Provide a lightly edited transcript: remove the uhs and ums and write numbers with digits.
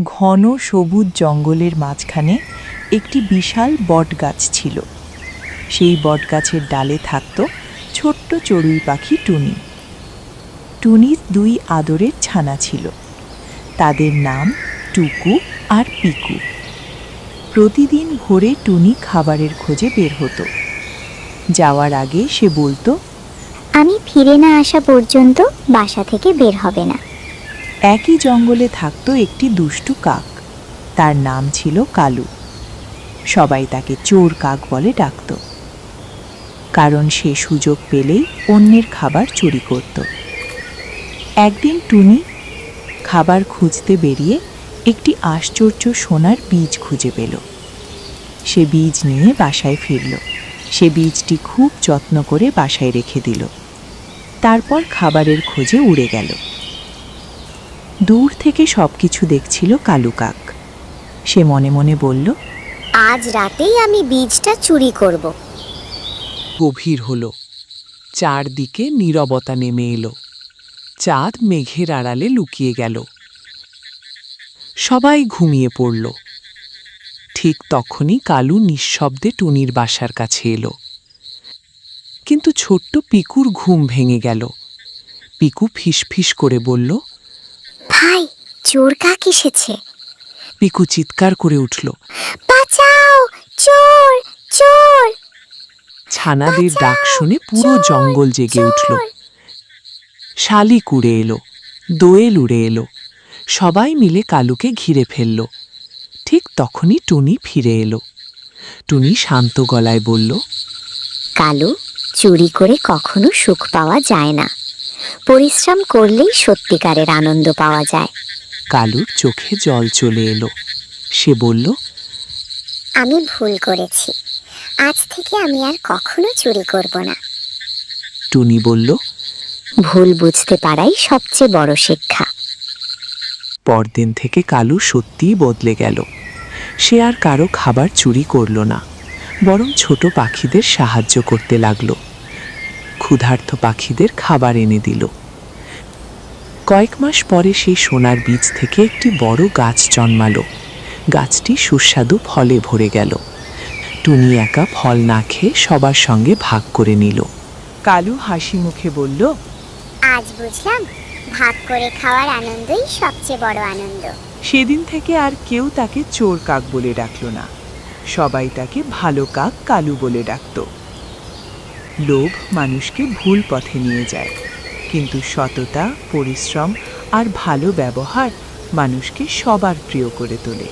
ঘন সবুজ জঙ্গলের মাঝখানে একটি বিশাল বটগাছ ছিল। সেই বটগাছের ডালে থাকত ছোট্ট চড়ুই পাখি টুনি। টুনির দুই আদরের ছানা ছিল, তাদের নাম টুকু আর পিকু। প্রতিদিন ভোরে টুনি খাবারের খোঁজে বের হতো। যাওয়ার আগে সে বলতো, আমি ফিরে না আসা পর্যন্ত বাসা থেকে বের হবে না। একই জঙ্গলে থাকত একটি দুষ্টু কাক, তার নাম ছিল কালু। সবাই তাকে চোর কাক বলে ডাকত, কারণ সে সুযোগ পেলেই অন্যের খাবার চুরি করত। একদিন টুনি খাবার খুঁজতে বেরিয়ে একটি আশ্চর্য সোনার বীজ খুঁজে পেল। সে বীজ নিয়ে বাসায় ফিরল। সে বীজটি খুব যত্ন করে বাসায় রেখে দিল। তারপর খাবারের খোঁজে উড়ে গেল। দূর থেকে সবকিছু দেখছিল কালু কাক। সে মনে মনে বলল, আজ রাতেই আমি বীজটা চুরি করব। গভীর হলো, চারদিকে নীরবতা নেমে এলো। চাঁদ মেঘের আড়ালে লুকিয়ে গেল। সবাই ঘুমিয়ে পড়ল। ঠিক তখনই কালু নিঃশব্দে টুনির বাসার কাছে এলো। কিন্তু ছোট্ট পিকুর ঘুম ভেঙে গেল। পিকু ফিসফিস করে বলল, ভাই, চোর কাক এসেছে। পিকু চিৎকার করে উঠল। বাঁচাও, চোর চোর! ছানাদের ডাক শুনে পুরো জঙ্গল জেগে উঠল। শালিক উড়ে এলো, দোয়েল উড়ে এলো। সবাই মিলে কালুকে ঘিরে ফেলল। ঠিক তখনই টুনি ফিরে এলো। টুনি শান্ত গলায় বলল, কালু, চুরি করে কখনো সুখ পাওয়া যায় না। পরিশ্রম করলেই সত্যিকারের আনন্দ পাওয়া যায়। কালুর চোখে জল চলে এলো। সে বলল, আমি ভুল করেছি। আজ থেকে আমি আর কখনো চুরি করব না। টুনি বলল, ভুল বুঝতে পারাই সবচেয়ে বড় শিক্ষা। পরদিন থেকে কালু সত্যিই বদলে গেল। সে আর কারো খাবার চুরি করল না, বরং ছোট পাখিদের সাহায্য করতে লাগলো। ক্ষুধার্ত পাখিদের খাবার এনে দিল। কয়েক মাস পরে সেই সোনার বীজ থেকে একটি বড় গাছ জন্মালো। গাছটি সুস্বাদু ফলে ভরে গেল। টুনি একা ফল না খেয়ে সবার সঙ্গে ভাগ করে নিল। কালু হাসি মুখে বলল, আজ বুঝলাম, ভাগ করে খাওয়ার আনন্দই সবচেয়ে বড় আনন্দ। সেদিন থেকে আর কেউ তাকে চোর কাক বলে ডাকল না। সবাই তাকে ভালো কাক কালু বলে ডাকত। লোভ মানুষকে ভুল পথে নিয়ে যায়, কিন্তু সততা, পরিশ্রম আর ভালো ব্যবহার মানুষকে সবার প্রিয় করে তোলে।